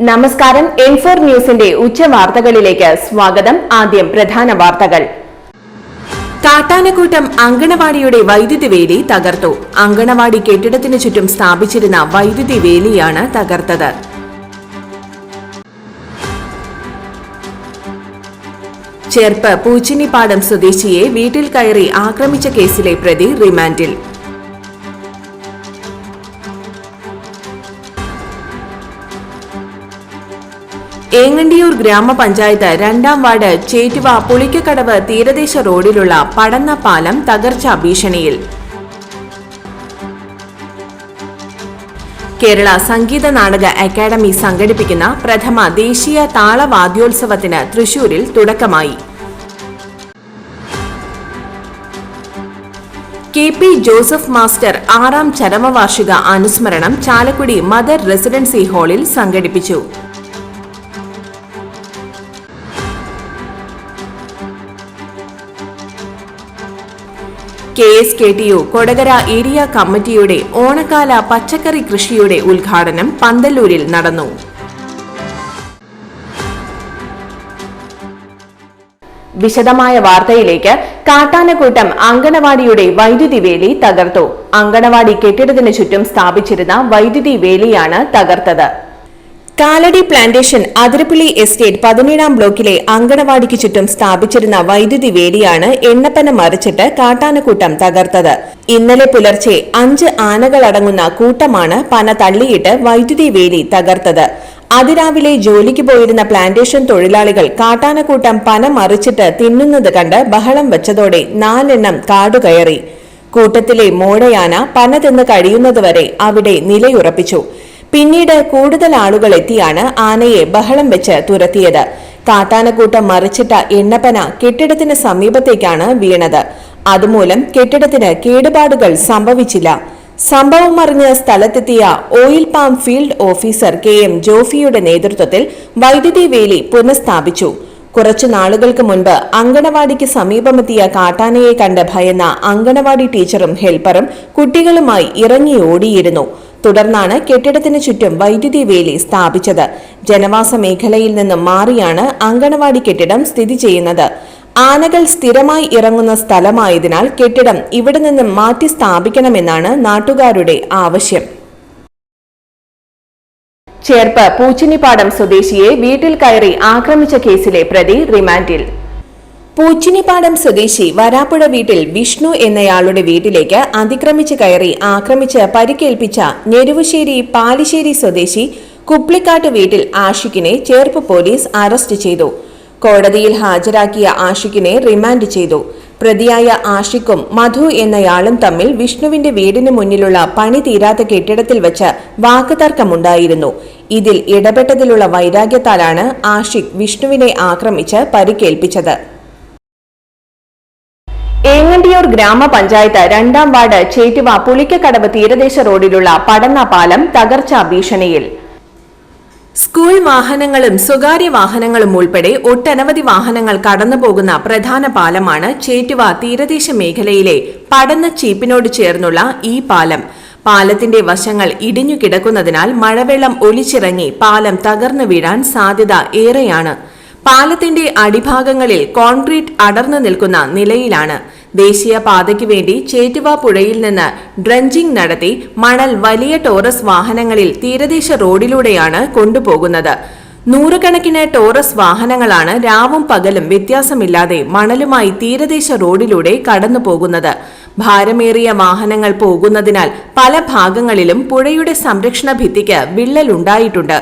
നമസ്കാരം. N4 ന്യൂസിന്റെ ഉച്ചവാർത്തകളിലേക്ക് സ്വാഗതം. ആദ്യം പ്രധാന വാർത്തകൾ. കാട്ടാനക്കൂട്ടം അങ്കണവാടിയുടെ വൈദ്യുതി വേലി തകർത്തു. അങ്കണവാടി കെട്ടിടത്തിനു ചുറ്റും സ്ഥാപിച്ചിരുന്ന വൈദ്യുതി വേലിയാണ് തകർത്തത്. ചേർപ്പ് പൂച്ചിനിപ്പാടം സ്വദേശിയെ വീട്ടിൽ കയറി ആക്രമിച്ച കേസിലെ പ്രതി റിമാൻഡിൽ. ഏങ്ങണ്ടിയൂർ ഗ്രാമപഞ്ചായത്ത് 2ാം വാർഡ് ചേറ്റുവ പുളിക്കക്കടവ് തീരദേശ റോഡിലുള്ള പടന്ന പാലം തകർച്ചാ ഭീഷണിയിൽ. കേരള സംഗീത നാടക അക്കാദമി സംഘടിപ്പിക്കുന്ന പ്രഥമ ദേശീയ താളവാദ്യോത്സവത്തിന് തൃശൂരിൽ തുടക്കമായി. KP ജോസഫ് മാസ്റ്റർ 6ാം ചരമവാർഷിക അനുസ്മരണം ചാലക്കുടി മദർ റെസിഡൻസി ഹാളിൽ സംഘടിപ്പിച്ചു. KSKTU കൊടകര ഏരിയ കമ്മിറ്റിയുടെ ഓണക്കാല പച്ചക്കറി കൃഷിയുടെ ഉദ്ഘാടനം പന്തല്ലൂരിൽ നടന്നു. വിശദമായ വാർത്തയിലേക്ക്. കാട്ടാനക്കൂട്ടം അങ്കണവാടിയുടെ വൈദ്യുതി വേലി തകർത്തു. അങ്കണവാടി കെട്ടിടത്തിനു ചുറ്റും സ്ഥാപിച്ചിരുന്ന വൈദ്യുതി വേലിയാണ് തകർത്തത്. കാലടി പ്ലാന്റേഷൻ അതിരപ്പള്ളി എസ്റ്റേറ്റ് 17ാം ബ്ലോക്കിലെ അങ്കണവാടിക്ക് ചുറ്റും സ്ഥാപിച്ചിരുന്ന വൈദ്യുതി വേലിയാണ് എണ്ണപ്പന മറിച്ചിട്ട് കാട്ടാനക്കൂട്ടം തകർത്തത്. ഇന്നലെ പുലർച്ചെ 5 ആനകളടങ്ങുന്ന കൂട്ടമാണ് പന തള്ളിയിട്ട് വൈദ്യുതി വേലി തകർത്തത്. അതിരാവിലെ ജോലിക്ക് പോയിരുന്ന പ്ലാന്റേഷൻ തൊഴിലാളികൾ കാട്ടാനക്കൂട്ടം പന മറിച്ചിട്ട് തിന്നുന്നത് കണ്ട് ബഹളം വച്ചതോടെ 4 എണ്ണം കാടുകയറി. കൂട്ടത്തിലെ മോടയാന പന തിന്ന് കഴിയുന്നതുവരെ അവിടെ നിലയുറപ്പിച്ചു. പിന്നീട് കൂടുതൽ ആളുകൾ എത്തിയാണ് ആനയെ ബഹളം വെച്ച് തുരത്തിയത്. കാട്ടാനക്കൂട്ടം മറിച്ചിട്ട എണ്ണപ്പന കെട്ടിടത്തിന് സമീപത്തേക്കാണ് വീണത്. അതുമൂലം കെട്ടിടത്തിന് കേടുപാടുകൾ സംഭവിച്ചില്ല. സംഭവം അറിഞ്ഞ് സ്ഥലത്തെത്തിയ oil palm field officer KM ജോഫിയുടെ നേതൃത്വത്തിൽ വൈദ്യുതി വേലി പുനഃസ്ഥാപിച്ചു. കുറച്ചു നാളുകൾക്ക് മുൻപ് അങ്കണവാടിക്ക് സമീപമെത്തിയ കാട്ടാനയെ കണ്ട് ഭയന്ന അങ്കണവാടി ടീച്ചറും ഹെൽപ്പറും കുട്ടികളുമായി ഇറങ്ങി ഓടിയിരുന്നു. തുടർന്നാണ് കെട്ടിടത്തിന് ചുറ്റും വൈദ്യുതി വേലി സ്ഥാപിച്ചത്. ജനവാസ മേഖലയിൽ നിന്നും മാറിയാണ് അങ്കണവാടി കെട്ടിടം സ്ഥിതി ചെയ്യുന്നത്. ആനകൾ സ്ഥിരമായി ഇറങ്ങുന്ന സ്ഥലമായതിനാൽ കെട്ടിടം ഇവിടെ നിന്നും മാറ്റി സ്ഥാപിക്കണമെന്നാണ് നാട്ടുകാരുടെ ആവശ്യം. ചേർപ്പ് പൂച്ചിനിപ്പാടം സ്വദേശിയെ വീട്ടിൽ കയറി ആക്രമിച്ച കേസിലെ പ്രതി റിമാൻഡിൽ. പൂച്ചിനിപ്പാടം സ്വദേശി വരാപ്പുഴ വീട്ടിൽ വിഷ്ണു എന്നയാളുടെ വീട്ടിലേക്ക് അതിക്രമിച്ച് കയറി ആക്രമിച്ച് പരിക്കേൽപ്പിച്ച ഞെരുവശ്ശേരി പാലിശ്ശേരി സ്വദേശി കുപ്ലിക്കാട്ട് വീട്ടിൽ ആഷിഖിനെ ചേർപ്പ് പോലീസ് അറസ്റ്റ് ചെയ്തു. കോടതിയിൽ ഹാജരാക്കിയ ആഷിഖിനെ റിമാൻഡ് ചെയ്തു. പ്രതിയായ ആഷിഖും മധു എന്നയാളും തമ്മിൽ വിഷ്ണുവിന്റെ വീടിന് മുന്നിലുള്ള പണി തീരാത്ത കെട്ടിടത്തിൽ വെച്ച് വാക്കുതർക്കമുണ്ടായിരുന്നു. ഇതിൽ ഇടപെട്ടതിലുള്ള വൈരാഗ്യത്താലാണ് ആഷിഖ് വിഷ്ണുവിനെ ആക്രമിച്ച് പരിക്കേൽപ്പിച്ചത്. ഏങ്ങണ്ടിയൂർ ഗ്രാമപഞ്ചായത്ത് 2ാം വാർഡ് ചേറ്റുവ പുളിക്കക്കടവ് തീരദേശ റോഡിലുള്ള പടന്ന പാലം തകർച്ചാ ഭീഷണിയിൽ. സ്കൂൾ വാഹനങ്ങളും സ്വകാര്യ വാഹനങ്ങളും ഉൾപ്പെടെ ഒട്ടനവധി വാഹനങ്ങൾ കടന്നുപോകുന്ന പ്രധാന പാലമാണ് ചേറ്റുവ തീരദേശ മേഖലയിലെ പടന്ന ചീപ്പിനോട് ചേർന്നുള്ള ഈ പാലം. പാലത്തിന്റെ വശങ്ങൾ ഇടിഞ്ഞു കിടക്കുന്നതിനാൽ മഴവെള്ളം ഒലിച്ചിറങ്ങി പാലം തകർന്നു വീഴാൻ സാധ്യത ഏറെയാണ്. പാലത്തിന്റെ അടിഭാഗങ്ങളിൽ കോൺക്രീറ്റ് അടർന്നു നിൽക്കുന്ന നിലയിലാണ്. ദേശീയ പാതയ്ക്ക് വേണ്ടി ചേറ്റുവ പുഴയിൽ നിന്ന് ഡ്രഞ്ചിംഗ് നടത്തി മണൽ വലിയ ടോറസ് വാഹനങ്ങളിൽ തീരദേശ റോഡിലൂടെയാണ് കൊണ്ടുപോകുന്നത്. നൂറുകണക്കിന് ടോറസ് വാഹനങ്ങളാണ് രാവും പകലും വ്യത്യാസമില്ലാതെ മണലുമായി തീരദേശ റോഡിലൂടെ കടന്നുപോകുന്നത്. ഭാരമേറിയ വാഹനങ്ങൾ പോകുന്നതിനാൽ പല ഭാഗങ്ങളിലും പുഴയുടെ സംരക്ഷണ ഭിത്തിക്ക് വിള്ളലുണ്ടായിട്ടുണ്ട്.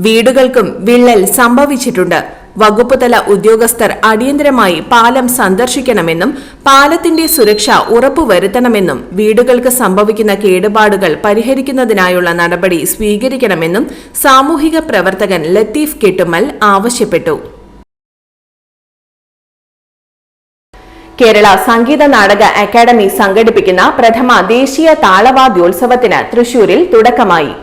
വീടുകൾക്കും വിള്ളൽ സംഭവിച്ചിട്ടുണ്ട്. വകുപ്പുതല ഉദ്യോഗസ്ഥർ അടിയന്തരമായി പാലം സന്ദർശിക്കണമെന്നും പാലത്തിന്റെ സുരക്ഷ ഉറപ്പുവരുത്തണമെന്നും വീടുകൾക്ക് സംഭവിക്കുന്ന കേടുപാടുകൾ പരിഹരിക്കുന്നതിനായുള്ള നടപടി സ്വീകരിക്കണമെന്നും സാമൂഹിക പ്രവർത്തകൻ ലത്തീഫ് കെട്ടുമ്മൽ ആവശ്യപ്പെട്ടു. കേരള സംഗീത നാടക അക്കാദമി സംഘടിപ്പിക്കുന്ന പ്രഥമ ദേശീയ താളവാദ്യോത്സവത്തിന് തൃശൂരിൽ തുടക്കമായി.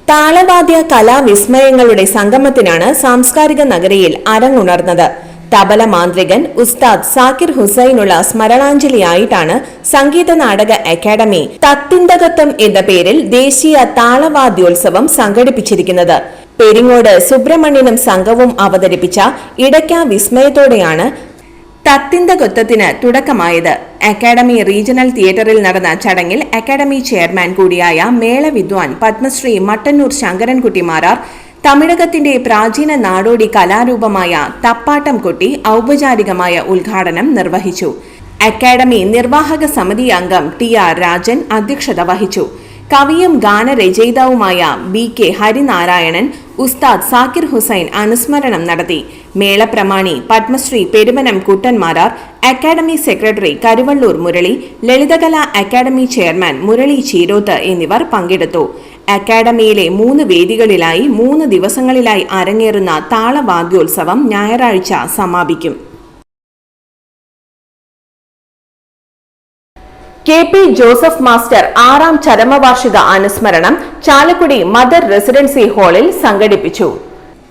താളവാദ്യ കലാവിസ്മയങ്ങളുടെ സംഗമത്തിനാണ് സാംസ്കാരിക നഗരിയിൽ അരങ്ങുണർന്നത്. തബല മാന്ത്രികൻ ഉസ്താദ് സാക്കിർ ഹുസൈനുള്ള സ്മരണാഞ്ജലിയായിട്ടാണ് സംഗീത നാടക അക്കാദമി തത്തിന്തകത്വം എന്ന പേരിൽ ദേശീയ താളവാദ്യോത്സവം സംഘടിപ്പിച്ചിരിക്കുന്നത്. പെരിങ്ങോട് സുബ്രഹ്മണ്യനും സംഘവും അവതരിപ്പിച്ച ഇടയ്ക്ക വിസ്മയത്തോടെയാണ് തത്തിന്തകൊത്തത്തിന് തുടക്കമായത്. അക്കാഡമി റീജിയണൽ തിയേറ്ററിൽ നടന്ന ചടങ്ങിൽ അക്കാഡമി ചെയർമാൻ കൂടിയായ മേളവിദ്വാൻ പത്മശ്രീ മട്ടന്നൂർ ശങ്കരൻകുട്ടി മാരാർ തമിഴകത്തിന്റെ പ്രാചീന നാടോടി കലാരൂപമായ തപ്പാട്ടം കൊട്ടി ഔപചാരികമായ ഉദ്ഘാടനം നിർവഹിച്ചു. അക്കാഡമി നിർവാഹക സമിതി അംഗം TR രാജൻ അധ്യക്ഷത വഹിച്ചു. കവിയും ഗാനരചയിതാവുമായ BK ഹരിനാരായണൻ, ഉസ്താദ് സാക്കിർ ഹുസൈൻ അനുസ്മരണം നടത്തി. മേളപ്രമാണി Padmashri Peruvanam Kuttanmarar, academy secretary Karuvallur Murali, Lalithakala academy chairman Murali Cheeroth എന്നിവർ പങ്കെടുത്തു. അക്കാഡമിയിലെ 3 വേദികളിലായി 3 ദിവസങ്ങളിലായി അരങ്ങേറുന്ന താളവാദ്യോത്സവം ഞായറാഴ്ച സമാപിക്കും. KP ജോസഫ് മാസ്റ്റർ 6ാം ചരമവാർഷിക അനുസ്മരണം ചാലക്കുടി മദർ റെസിഡൻസി ഹാളിൽ സംഘടിപ്പിച്ചു.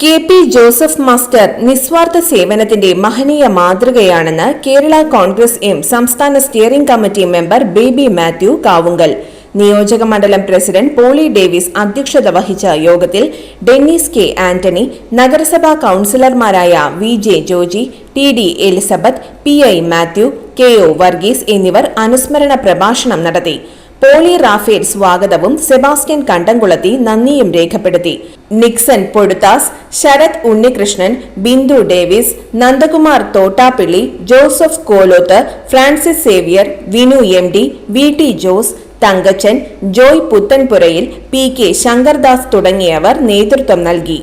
KP ജോസഫ് മാസ്റ്റർ നിസ്വാർത്ഥ സേവനത്തിന്റെ മഹനീയ മാതൃകയാണെന്ന് കേരള കോൺഗ്രസ് എം സംസ്ഥാന steering committee member Baby Mathew Kavungal. നിയോജക മണ്ഡലം പ്രസിഡന്റ് പോളി ഡേവിസ് അധ്യക്ഷത വഹിച്ച യോഗത്തിൽ ഡെന്നിസ് K ആന്റണി, നഗരസഭാ കൌൺസിലർമാരായ VJ Joji, TD Elizabeth, PI Mathew, KO Varghese എന്നിവർ അനുസ്മരണ പ്രഭാഷണം നടത്തി. പോളി റാഫേൽ സ്വാഗതവും സെബാസ്റ്റ്യൻ കണ്ടംകുളത്തി നന്ദിയും രേഖപ്പെടുത്തി. Nixon Poduthas, Sharath Unnikrishnan, Bindu Davis, Nandakumar Thottappilly, Joseph Koloth, Francis Xavier, Vinu MD, VT Jose, Thankachan, Joy Puthenpurayil, PK Shankardas തുടങ്ങിയവർ നേതൃത്വം നൽകി.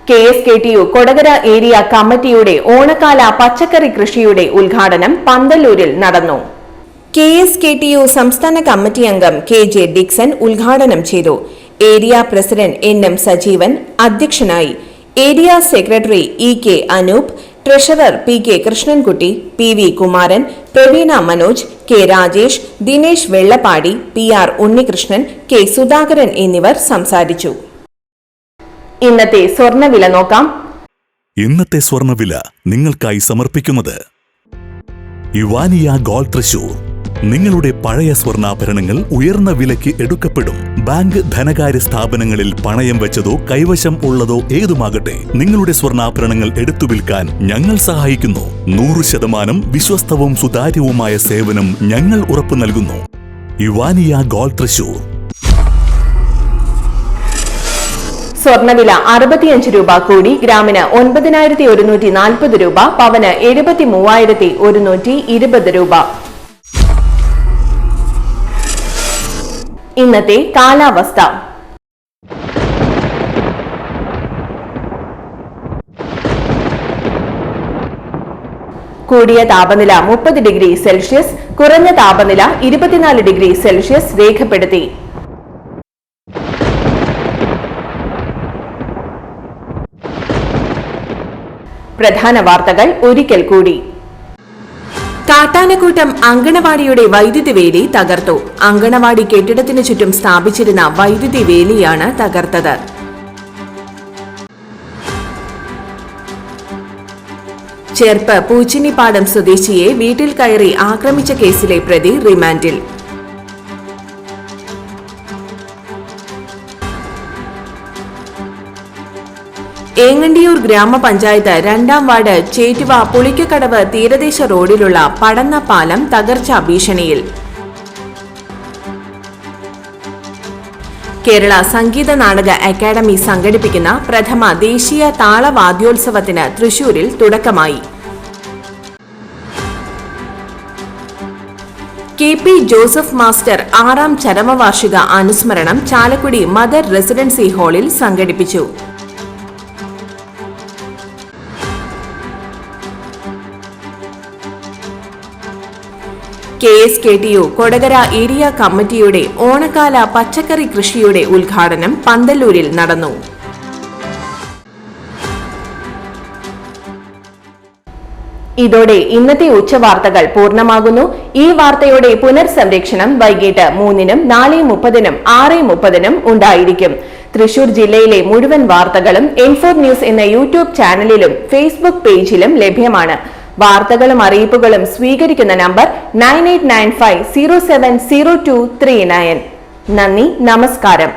KSKTU കൊടകര ഏരിയ കമ്മിറ്റിയുടെ ഓണക്കാല പച്ചക്കറി കൃഷിയുടെ ഉദ്ഘാടനം പന്തല്ലൂരിൽ നടന്നു. KSKTU സംസ്ഥാന കമ്മിറ്റി അംഗം KJ ഡിക്സൺ ഉദ്ഘാടനം ചെയ്തു. ഏരിയ പ്രസിഡന്റ് NM സജീവൻ അധ്യക്ഷനായി. Area secretary EK Anoop, treasurer PK Krishnankutty, PV Kumaran, Praveena Manoj, K Rajesh, Dinesh Vellappadi, PR Unnikrishnan, K Sudhakaran എന്നിവർ സംസാരിച്ചു. ഇന്നത്തെ സ്വർണ്ണവില നോക്കാം. ഇന്നത്തെ സ്വർണ്ണവില നിങ്ങൾക്കായി സമർപ്പിക്കുന്നത് ഇവാനിയ ഗോൾഡ് തൃശൂർ. നിങ്ങളുടെ പഴയ സ്വർണ്ണാഭരണങ്ങൾ ഉയർന്ന വിലയ്ക്ക് എടുക്കപ്പെടും. ബാങ്ക്, ധനകാര്യ സ്ഥാപനങ്ങളിൽ പണയം വെച്ചതോ കൈവശം ഉള്ളതോ ഏതുമാകട്ടെ, നിങ്ങളുടെ സ്വർണ്ണാഭരണങ്ങൾ എടുത്തു വിൽക്കാൻ ഞങ്ങൾ സഹായിക്കുന്നു. 100% വിശ്വസ്തവും സുതാര്യവുമായ സേവനം ഞങ്ങൾ ഉറപ്പു നൽകുന്നു. ഇവാനിയ ഗോൾഡ് തൃശൂർ. സ്വർണ്ണവില 65 രൂപ കൂടി ഗ്രാമിന് 9140 രൂപ, പവന് 73,120 രൂപ. ഇന്നത്തെ കാലാവസ്ഥ. കൂടിയ താപനില 30 ഡിഗ്രി സെൽഷ്യസ്, കുറഞ്ഞ താപനില 24 ഡിഗ്രി സെൽഷ്യസ് രേഖപ്പെടുത്തി. പ്രധാന വാർത്തകൾ ഒരിക്കൽ കൂടി. കാട്ടാനക്കൂട്ടം അങ്കണവാടിയുടെ വൈദ്യുതി വേലി തകർത്തു. അങ്കണവാടി കെട്ടിടത്തിനു ചുറ്റും സ്ഥാപിച്ചിരുന്ന വൈദ്യുതി വേലിയാണ് തകർത്തത്. ചെർപ്പ് പൂച്ചിനിപ്പാടം സ്വദേശിയെ വീട്ടിൽ കയറി ആക്രമിച്ച കേസിലെ പ്രതി റിമാൻഡിൽ. ഏങ്ങണ്ടിയൂർ ഗ്രാമപഞ്ചായത്ത് 2ാം വാർഡ് ചേറ്റുവ പുളിക്കക്കടവ് തീരദേശ റോഡിലുള്ള പടന്ന പാലം തകർച്ചാ ഭീഷണിയിൽ. കേരള സംഗീത നാടക അക്കാദമി സംഘടിപ്പിക്കുന്ന പ്രഥമ ദേശീയ താളവാദ്യോത്സവത്തിന് തൃശൂരിൽ തുടക്കമായി. KP ജോസഫ് മാസ്റ്റർ 6ാം ചരമവാർഷിക അനുസ്മരണം ചാലക്കുടി മദർ റെസിഡൻസി ഹാളിൽ സംഘടിപ്പിച്ചു. KSKTU കൊടകര ഏരിയ കമ്മിറ്റിയുടെ ഓണക്കാല പച്ചക്കറി കൃഷിയുടെ ഉദ്ഘാടനം പന്തല്ലൂരിൽ നടന്നു. ഇതോടെ ഇന്നത്തെ ഉച്ചവാർത്തകൾ പൂർണ്ണമാകുന്നു. ഈ വാർത്തയുടെ പുനർസംരക്ഷണം വൈകിട്ട് 3-നും 4:30-നും 6:30-നും ഉണ്ടായിരിക്കും. തൃശൂർ ജില്ലയിലെ മുഴുവൻ വാർത്തകളും N4 ന്യൂസ് എന്ന യൂട്യൂബ് ചാനലിലും ഫേസ്ബുക്ക് പേജിലും ലഭ്യമാണ്. വാർത്തകളും അറിയിപ്പുകളും സ്വീകരിക്കുന്ന നമ്പർ 9895070239. നന്ദി, നമസ്കാരം.